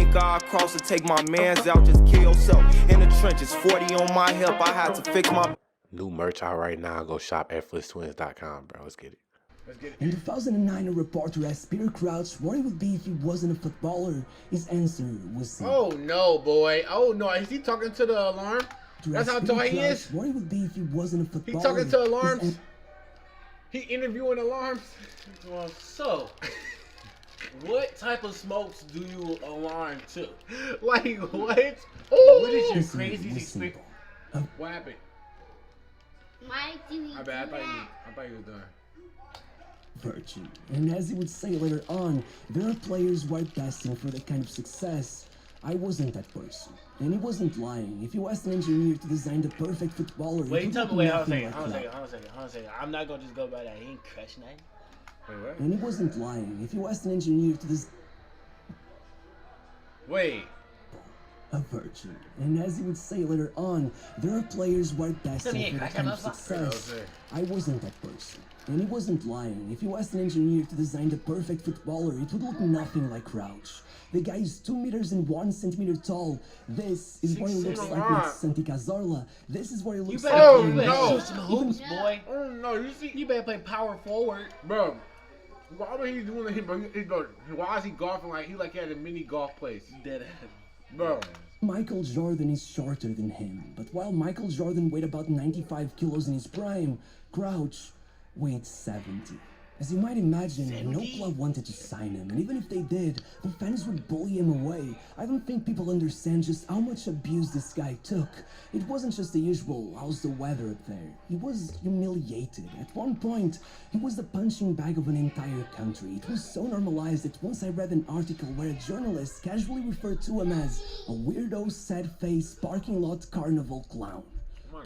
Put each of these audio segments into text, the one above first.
think I'll cross and take my mans out, just kill yourself. In the trenches, 40 on my hip, I had to fix my... New merch out right now. Go shop at FlissTwins.com, bro. Let's get it. In 2009, a reporter asked Peter Crouch what he would be if he wasn't a footballer. His answer was... Oh no, boy. Oh no. Is he talking to the alarm? That's how tall he is? What he would be if he wasn't a footballer. He talking to alarms? He interviewing alarms? Well, so, what type of smokes do you alarm to? Like what? What is your craziest experience? What happened? Why do we I thought he was done. Virtue. And as he would say later on, there are players who are destined for that kind of success. I wasn't that person. And he wasn't lying. If you asked an engineer to design the perfect footballer... Wait, tell me, wait, hold on a second. I'm not gonna just go by that. He ain't crush nothing. Wait, what? And he wasn't lying. If you asked an engineer to design... Wait. A virtue. And as he would say later on, there are players who are destined for that kind of success. I wasn't that person. And he wasn't lying. If you asked an engineer to design the perfect footballer, it would look nothing like Crouch. The guy is 2 meters and 1 centimeter tall. This is what he looks like with Santi Cazorla. This is what he looks like. Oh no! Shoot some hoops, boy. Oh no! You see? You better play power forward, Bro. Why was he doing that? Why is he golfing like he had a mini golf place? Dead Bro. Michael Jordan is shorter than him, but while Michael Jordan weighed about 95 kilos in his prime, Crouch weighed 70. As you might imagine, no club wanted to sign him, and even if they did, the fans would bully him away. I don't think people understand just how much abuse this guy took. It wasn't just the usual, how's the weather up there? He was humiliated. At one point, he was the punching bag of an entire country. It was so normalized that once I read an article where a journalist casually referred to him as a weirdo, sad-faced, parking lot carnival clown.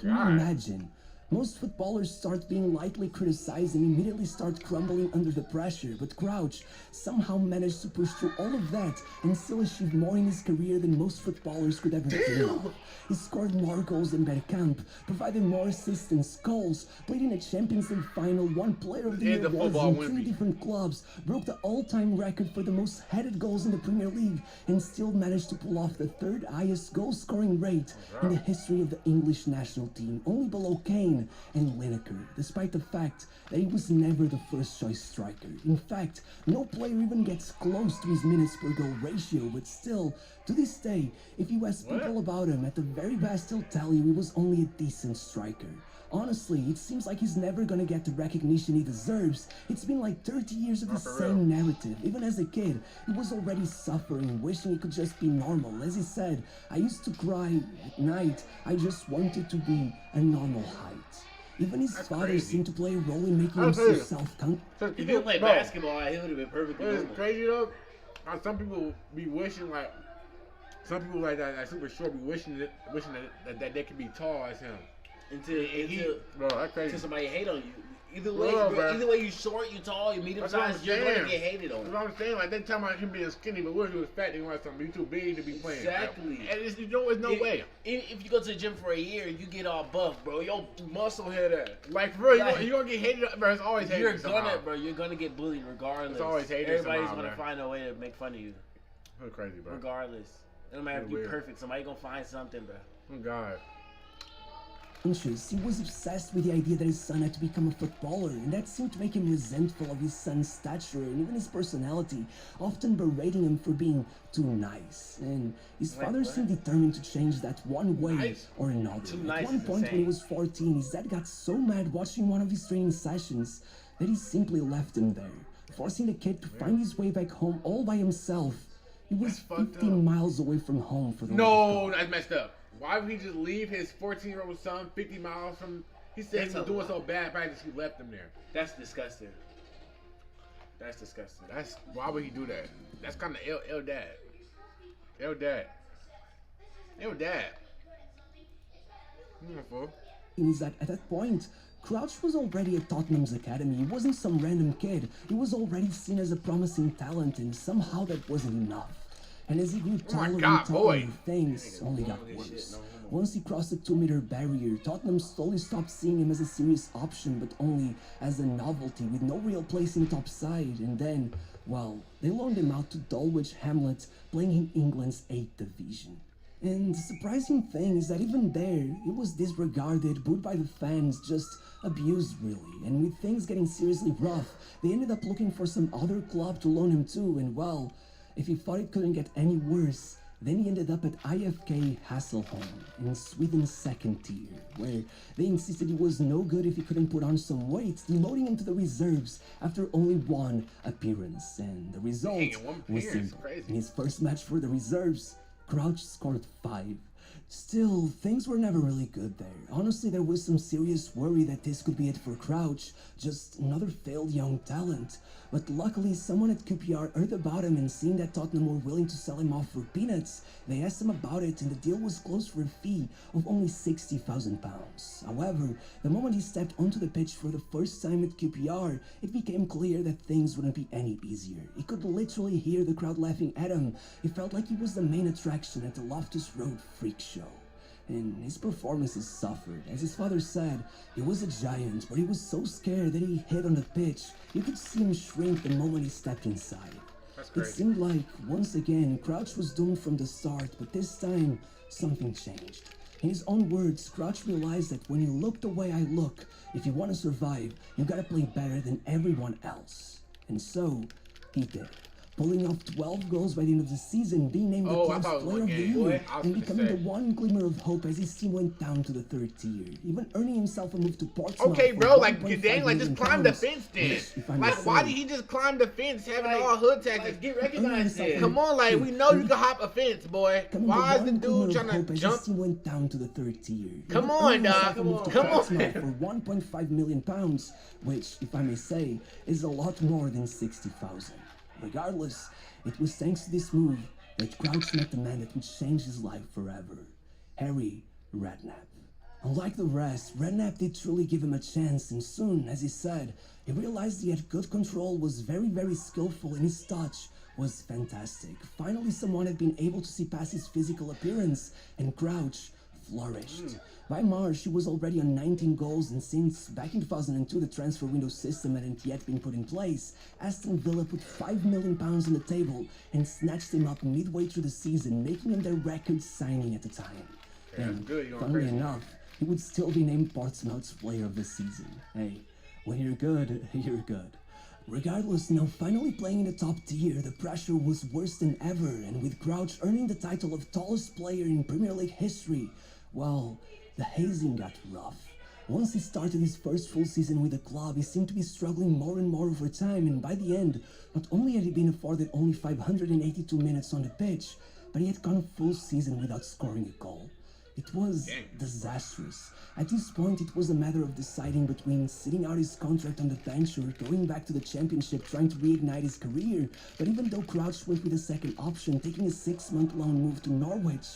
Can you imagine? Most footballers start being lightly criticized and immediately start crumbling under the pressure, but Crouch somehow managed to push through all of that and still achieve more in his career than most footballers could ever dream of. He scored more goals than Redknapp, provided more assists than Scholes, played in a Champions League final, won Player of the Year awards in 3 different clubs, broke the all-time record for the most headed goals in the Premier League, and still managed to pull off the 3rd highest goal-scoring rate in the history of the English national team, only below Kane and Lineker, despite the fact that he was never the first choice striker. In fact, no player even gets close to his minutes per goal ratio, but still, to this day, if you ask people about him, at the very best he'll tell you he was only a decent striker. Honestly, it seems like he's never gonna get the recognition he deserves. It's been like 30 years of the same narrative. Even as a kid, he was already suffering, wishing it could just be normal. As he said, I used to cry at night. I just wanted to be a normal height. Even his father seemed to play a role in making him so self-conscious. If he played basketball, he would have been perfectly normal. It's crazy though. How some people be wishing like, some people like that super short be wishing that they could be tall as him. Bro, that's crazy. Until somebody hate on you. Either way, you short, you tall, you medium size, you're gonna get hated on. That's what I'm saying. Like they tell me him being skinny, but what if he was fat? They want something. He's too big to be playing. Exactly. Bro. And there's no way. If you go to the gym for a year, you get all buff, bro. Your muscle head at. Like for real, you're gonna get hated. Bro, it's always hated. You're gonna get bullied regardless. It's always hated. Everybody's gonna find a way to make fun of you. That's crazy, bro. Regardless, it don't matter if you're perfect. Somebody gonna find something, bro. Oh God. He was obsessed with the idea that his son had to become a footballer, and that seemed to make him resentful of his son's stature and even his personality, often berating him for being too nice. And his father seemed determined to change that one way or another. At one point when he was 14, his dad got so mad watching one of his training sessions that he simply left him there, forcing the kid to find his way back home all by himself. He was 15 miles away from home for the No, that's messed up. Why would he just leave his 14-year-old son 50 miles from... He said he was doing so bad practice, he left him there. That's disgusting. That's disgusting. Why would he do that? That's kind of ill dad. Ill dad. Ill dad. Is that at that point, Crouch was already at Tottenham's academy. He wasn't some random kid. He was already seen as a promising talent, and somehow that wasn't enough. And as he grew taller and taller, things only got worse. Once he crossed the 2-meter barrier, Tottenham slowly stopped seeing him as a serious option, but only as a novelty with no real place in top side. And then, Well, they loaned him out to Dulwich Hamlet, playing in England's 8th division. And the surprising thing is that even there, he was disregarded, booed by the fans, just abused really. And with things getting seriously rough, they ended up looking for some other club to loan him to, and well, if he thought it couldn't get any worse, then he ended up at IFK Hasselholm in Sweden's 2nd tier, where they insisted he was no good if he couldn't put on some weight, demoting him to the reserves after only 1 appearance. And the result was simple. In his first match for the reserves, Crouch scored 5. Still, things were never really good there. Honestly, there was some serious worry that this could be it for Crouch, just another failed young talent. But luckily, someone at QPR heard about him, and seeing that Tottenham were willing to sell him off for peanuts, they asked him about it, and the deal was closed for a fee of only £60,000. However, the moment he stepped onto the pitch for the first time at QPR, it became clear that things wouldn't be any easier. He could literally hear the crowd laughing at him. It felt like he was the main attraction at the Loftus Road freak show. And his performances suffered. As his father said, he was a giant, but he was so scared that he hid on the pitch. You could see him shrink the moment he stepped inside. It seemed like, once again, Crouch was doomed from the start, but this time, something changed. In his own words, Crouch realized that when you look the way I look, if you want to survive, you gotta play better than everyone else. And so, he did. Pulling off 12 goals by the end of the season, being named the club's player of the year, and becoming the one glimmer of hope as his team went down to the 3rd tier, even earning himself a move to Portsmouth. Okay, bro, like, dang, like, just climb the fence then. Like, why did he just climb the fence, having all hood taxes? Like, get recognized then. Come on, like, we know you can hop a fence, boy. Why is the dude trying to jump? His team went down to the 3rd tier. Come on, dog. Come on. For £1.5 million, which, if I may say, is a lot more than 60,000. Regardless, it was thanks to this move that Crouch met the man that would change his life forever, Harry Redknapp. Unlike the rest, Redknapp did truly give him a chance, and soon, as he said, he realized he had good control, was very, very skillful, and his touch was fantastic. Finally, someone had been able to see past his physical appearance, and Crouch flourished. By March, he was already on 19 goals, and since back in 2002 the transfer window system hadn't yet been put in place, Aston Villa put £5 million on the table and snatched him up midway through the season, making him their record signing at the time. And funnily enough, he would still be named Portsmouth's player of the season. Hey, when you're good, you're good. Regardless, now finally playing in the top tier, the pressure was worse than ever, and with Crouch earning the title of tallest player in Premier League history, well, the hazing got rough. Once he started his first full season with the club, he seemed to be struggling more and more over time, and by the end, not only had he been afforded only 582 minutes on the pitch, but he had gone a full season without scoring a goal. It was disastrous. At this point, it was a matter of deciding between sitting out his contract on the bench or going back to the championship trying to reignite his career, but even though Crouch went with a second option, taking a 6-month loan move to Norwich,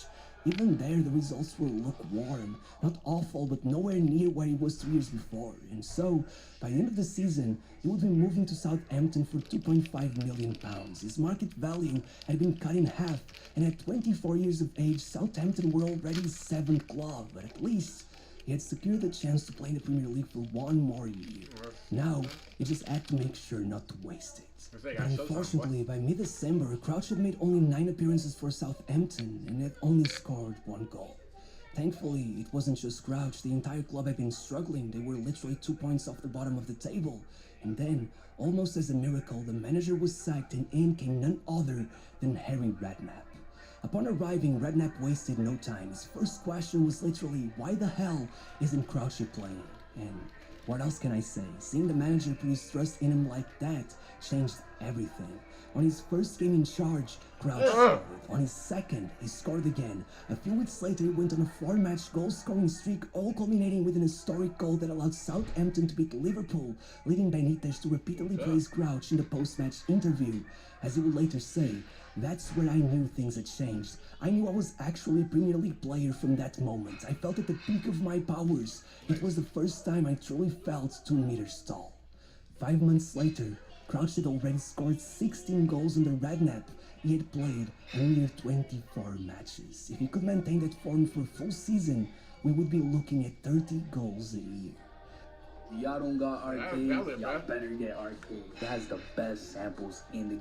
even there, the results were lukewarm. Not awful, but nowhere near where he was 2 years before. And so, by the end of the season, he would be moving to Southampton for £2.5 million. His market value had been cut in half, and at 24 years of age, Southampton were already his 7th club, but at least he had secured the chance to play in the Premier League for 1 more year. Now, he just had to make sure not to waste it. But unfortunately, by mid-December, Crouch had made only 9 appearances for Southampton and had only scored 1 goal. Thankfully, it wasn't just Crouch. The entire club had been struggling. They were literally 2 points off the bottom of the table. And then, almost as a miracle, the manager was sacked and in came none other than Harry Redknapp. Upon arriving, Redknapp wasted no time. His first question was literally, why the hell isn't Crouch playing? And what else can I say? Seeing the manager put his trust in him like that changed everything. On his first game in charge, Crouch scored. On his second, he scored again. A few weeks later, he went on a 4-match goal-scoring streak, all culminating with an historic goal that allowed Southampton to beat Liverpool, leading Benitez to repeatedly praise Crouch in the post-match interview. As he would later say, that's where I knew things had changed. I knew I was actually a Premier League player from that moment. I felt at the peak of my powers. It was the first time I truly felt 2 meters tall. 5 months later, Crouch had already scored 16 goals under Redknapp. He had played a mere 24 matches. If he could maintain that form for a full season, we would be looking at 30 goals a year. If y'all don't got arcade, valid, y'all bruh. better get arcade. It has the best samples in the.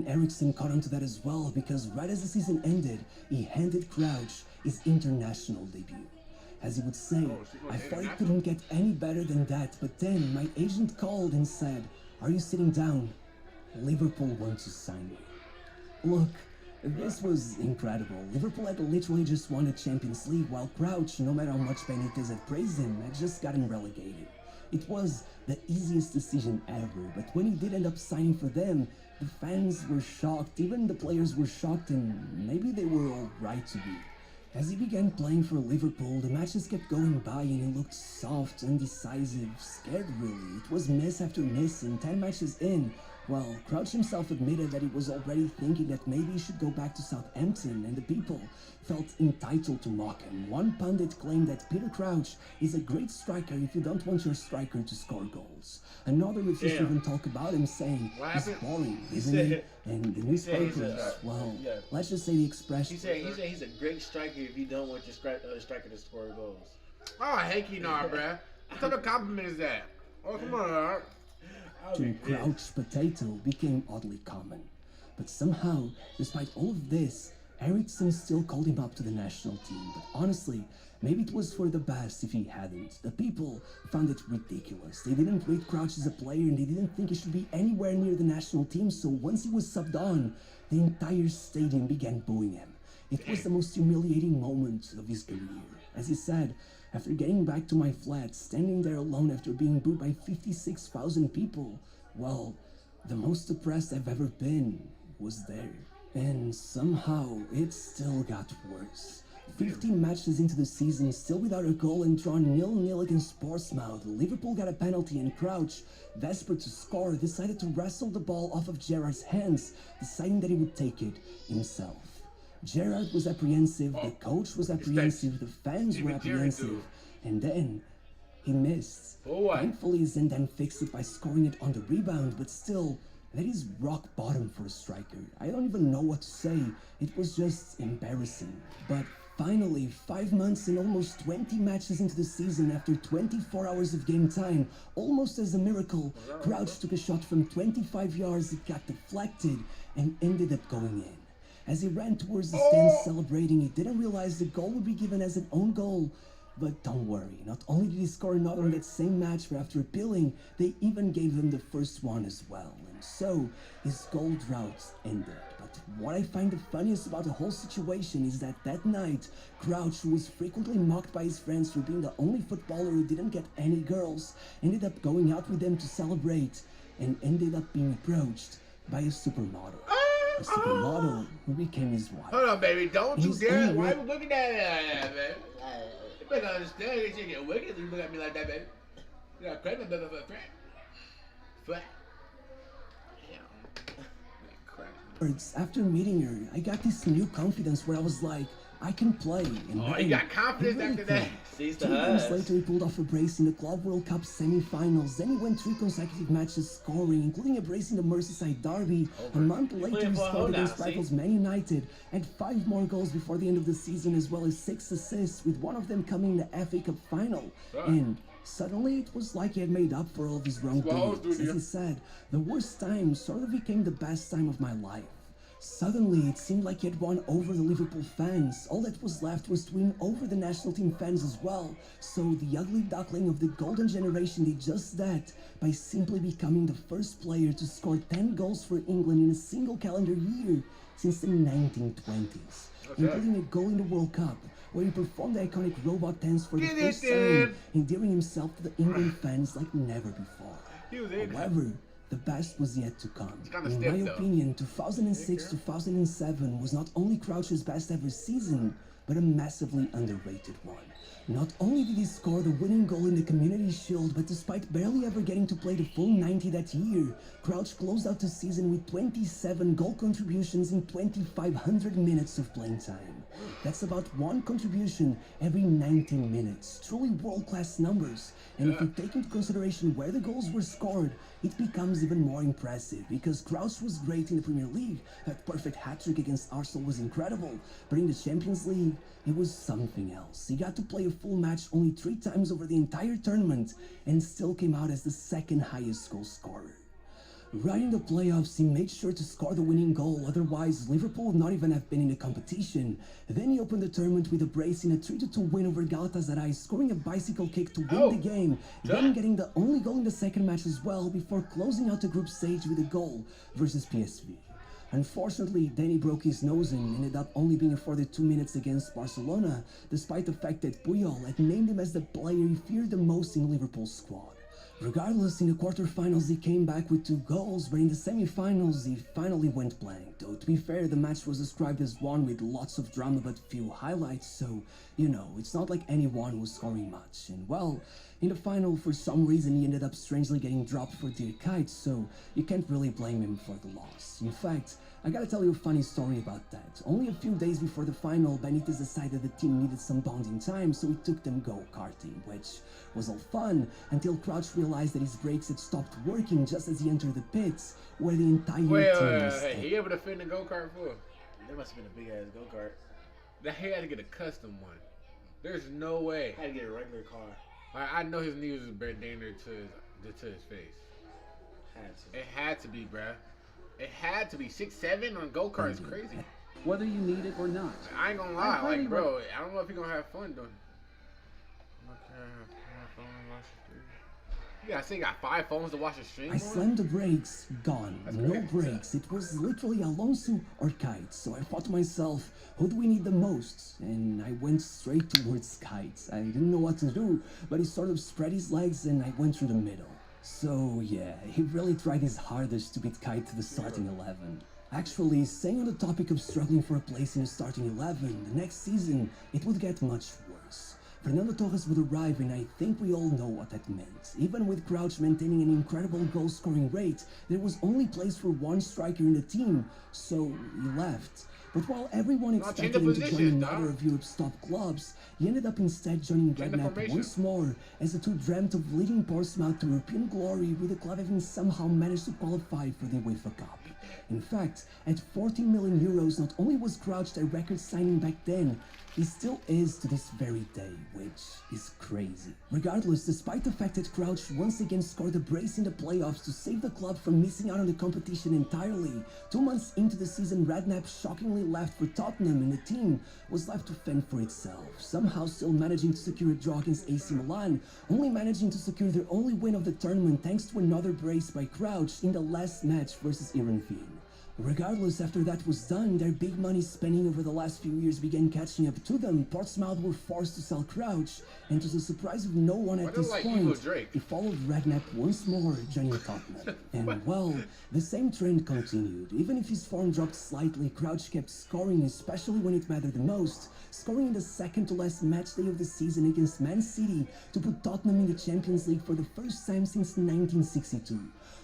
Eriksson caught onto that as well because right as the season ended, he handed Crouch his international debut. As he would say, I thought it couldn't get any better than that, but then my agent called and said, "Are you sitting down? Liverpool wants to sign you." Look, this was incredible. Liverpool had literally just won the Champions League, while Crouch, no matter how much Benitez had praised him, had just gotten relegated. It was the easiest decision ever, but when he did end up signing for them, the fans were shocked, even the players were shocked, and maybe they were all right to be. As he began playing for Liverpool, the matches kept going by and he looked soft, undecisive, scared really. It was miss after miss, and 10 matches in, well, Crouch himself admitted that he was already thinking that maybe he should go back to Southampton, and the people felt entitled to mock him. One pundit claimed that Peter Crouch is a great striker if you don't want your striker to score goals. Another refused to even talk about him, saying, "He's boring, isn't he?" And the newspapers, well, let's just say the expression. He said he's a great striker if you don't want your striker to score goals. Oh, heck you not, bruh. What type of compliment is that? Oh, come on, dog. To Crouch potato became oddly common. But somehow, despite all of this, Eriksson still called him up to the national team. But honestly, maybe it was for the best if he hadn't. The people found it ridiculous. They didn't rate Crouch as a player and they didn't think he should be anywhere near the national team, so once he was subbed on, the entire stadium began booing him. It was the most humiliating moment of his career. As he said, after getting back to my flat, standing there alone after being booed by 56,000 people, well, the most depressed I've ever been was there. And somehow, it still got worse. 15 matches into the season, still without a goal and drawn 0-0 against Portsmouth, Liverpool got a penalty and Crouch, desperate to score, decided to wrestle the ball off of Gerrard's hands, deciding that he would take it himself. Gerrard was apprehensive, the coach was apprehensive, the fans were apprehensive, and then he missed. Thankfully, Zindan fixed it by scoring it on the rebound, but still, that is rock bottom for a striker. I don't even know what to say. It was just embarrassing. But finally, 5 months and almost 20 matches into the season, after 24 hours of game time, almost as a miracle, Crouch took a shot from 25 yards, it got deflected, and ended up going in. As he ran towards the stands celebrating, he didn't realize the goal would be given as an own goal. But don't worry, not only did he score another in that same match, but after appealing, they even gave him the first one as well. And so, his goal drought ended. But what I find the funniest about the whole situation is that that night, Crouch, who was frequently mocked by his friends for being the only footballer who didn't get any girls, ended up going out with them to celebrate, and ended up being approached by a supermodel. A supermodel who became his wife. Hold on, baby. Don't you He's dare. only Why work- you looking at it, man? You better understand this shit get wicked if you look at me like that, baby. You got credit, baby, for a friend. Flat. After meeting her, I got this new confidence where I was like, I can play. And Oh, then you got confidence he really after that? could. Sees 2 the games highs. later, he pulled off a brace in the Club World Cup semi-finals. Then he went 3 consecutive matches scoring, including a brace in the Merseyside derby. A month later, playing he for a scored hoe against now, see? rivals Man United, and 5 more goals before the end of the season, as well as 6 assists, with one of them coming in the FA Cup final. And suddenly, it was like he had made up for all of his wrongdoings. As he said, the worst time sort of became the best time of my life. Suddenly, it seemed like he had won over the Liverpool fans. All that was left was to win over the national team fans as well. So the ugly duckling of the golden generation did just that by simply becoming the first player to score 10 goals for England in a single calendar year since the 1920s, including a goal in the World Cup, where he performed the iconic robot dance for the first time, endearing himself to the England fans like never before. However, the best was yet to come. In my opinion, 2006-2007 was not only Crouch's best ever season, but a massively underrated one. Not only did he score the winning goal in the Community Shield, but despite barely ever getting to play the full 90 that year, Crouch closed out the season with 27 goal contributions in 2,500 minutes of playing time. That's about one contribution every 19 minutes. Truly world-class numbers. And if you take into consideration where the goals were scored, it becomes even more impressive because Crouch was great in the Premier League. That perfect hat-trick against Arsenal was incredible. But in the Champions League, it was something else. He got to play a full match only 3 times over the entire tournament and still came out as the second highest goal scorer. Right in the playoffs, he made sure to score the winning goal, otherwise Liverpool would not even have been in the competition. Then he opened the tournament with a brace in a 3-2 win over Galatasaray, scoring a bicycle kick to win the game, then getting the only goal in the second match as well, before closing out the group stage with a goal versus PSV. Unfortunately, Danny broke his nose and ended up only being afforded 2 minutes against Barcelona, despite the fact that Puyol had named him as the player he feared the most in Liverpool's squad. Regardless, in the quarterfinals he came back with 2 goals, but in the semi-finals he finally went blank. Though to be fair, the match was described as one with lots of drama but few highlights, so, you know, it's not like anyone was scoring much. And well, in the final, for some reason he ended up strangely getting dropped for Dear Kites, so you can't really blame him for the loss. In fact, I gotta tell you a funny story about that. Only a few days before the final, Benitez decided the team needed some bonding time, so he took them go-karting, which was all fun until Crouch realized that his brakes had stopped working just as he entered the pits, where the entire team was Wait, he able to fit in the go-kart for? There must have been a big ass go kart. That he had to get a custom one. There's no way. Had to get a regular car. Like, I know his knee was a bit dangerous to his face. Had to. It had to be, bruh. It had to be. 6'7" on go-kart is crazy. Whether you need it or not. I ain't gonna lie, like, bro, I don't know if he gonna have fun doing it. You gotta say you got 5 phones to watch the stream I on? slammed the brakes, gone. That's No crazy. brakes. It was literally Alonso or Kites. So I thought to myself, who do we need the most? And I went straight towards Kites. I didn't know what to do, but he sort of spread his legs and I went through the middle. So yeah, he really tried his hardest to beat Kite to the starting 11. Actually, staying on the topic of struggling for a place in the starting 11, the next season it would get much worse. Fernando Torres would arrive, and I think we all know what that meant. Even with Crouch maintaining an incredible goal-scoring rate, there was only place for one striker in the team, so he left. But while everyone expected him to join another of Europe's top clubs, he ended up instead joining Redknapp once more, as the two dreamt of leading Portsmouth to European glory, with the club having somehow managed to qualify for the UEFA Cup. In fact, at 14 million euros, not only was Crouch a record signing back then, he still is to this very day, which is crazy. Regardless, despite the fact that Crouch once again scored a brace in the playoffs to save the club from missing out on the competition entirely, 2 months into the season, Redknapp shockingly left for Tottenham and the team was left to fend for itself, somehow still managing to secure a draw against AC Milan, only managing to secure their only win of the tournament thanks to another brace by Crouch in the last match versus Heerenveen. Regardless, after that was done, their big money spending over the last few years began catching up to them. Portsmouth were forced to sell Crouch, and to the surprise of no one at this point, he followed Redknapp once more, joining Tottenham. And well, the same trend continued. Even if his form dropped slightly, Crouch kept scoring, especially when it mattered the most, scoring in the second to last match day of the season against Man City to put Tottenham in the Champions League for the first time since 1962.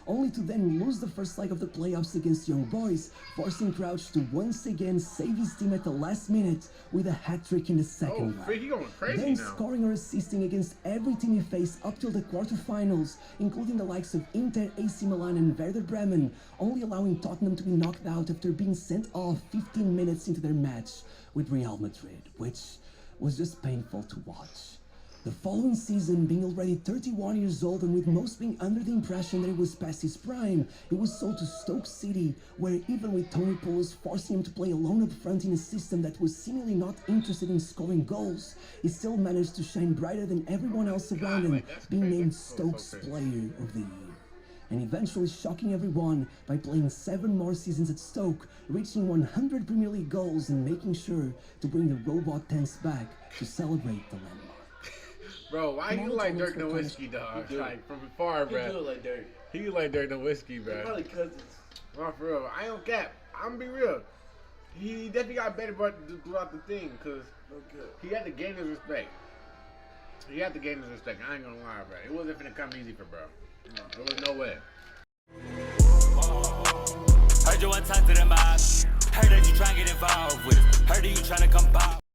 Only to then lose the first leg of the playoffs against Young Boys, forcing Crouch to once again save his team at the last minute with a hat-trick in the second leg. He going crazy then now. scoring or assisting against every team he faced up till the quarterfinals, including the likes of Inter, AC Milan and Werder Bremen, only allowing Tottenham to be knocked out after being sent off 15 minutes into their match with Real Madrid, which was just painful to watch. The following season, being already 31 years old and with most being under the impression that he was past his prime, he was sold to Stoke City, where even with Tony Pulis forcing him to play alone up front in a system that was seemingly not interested in scoring goals, he still managed to shine brighter than everyone else around him, being named Stoke's Player of the Year. And eventually shocking everyone by playing 7 more seasons at Stoke, reaching 100 Premier League goals and making sure to bring the robot tents back to celebrate the landmark. Bro, why you like Dirk Nowitzki, dog? Like, from afar, bro. He do like Dirk. He like Dirk Nowitzki, bro. Probably cousins. No, for real. I don't cap. I'm gonna be real. He definitely got better throughout the thing, because he had to gain his respect. He had to gain his respect. I ain't gonna lie, bro. It wasn't gonna come easy for bro. There was no way. Heard you one time to the mob. Heard that you tryna get involved with us. Heard that you tryna come by.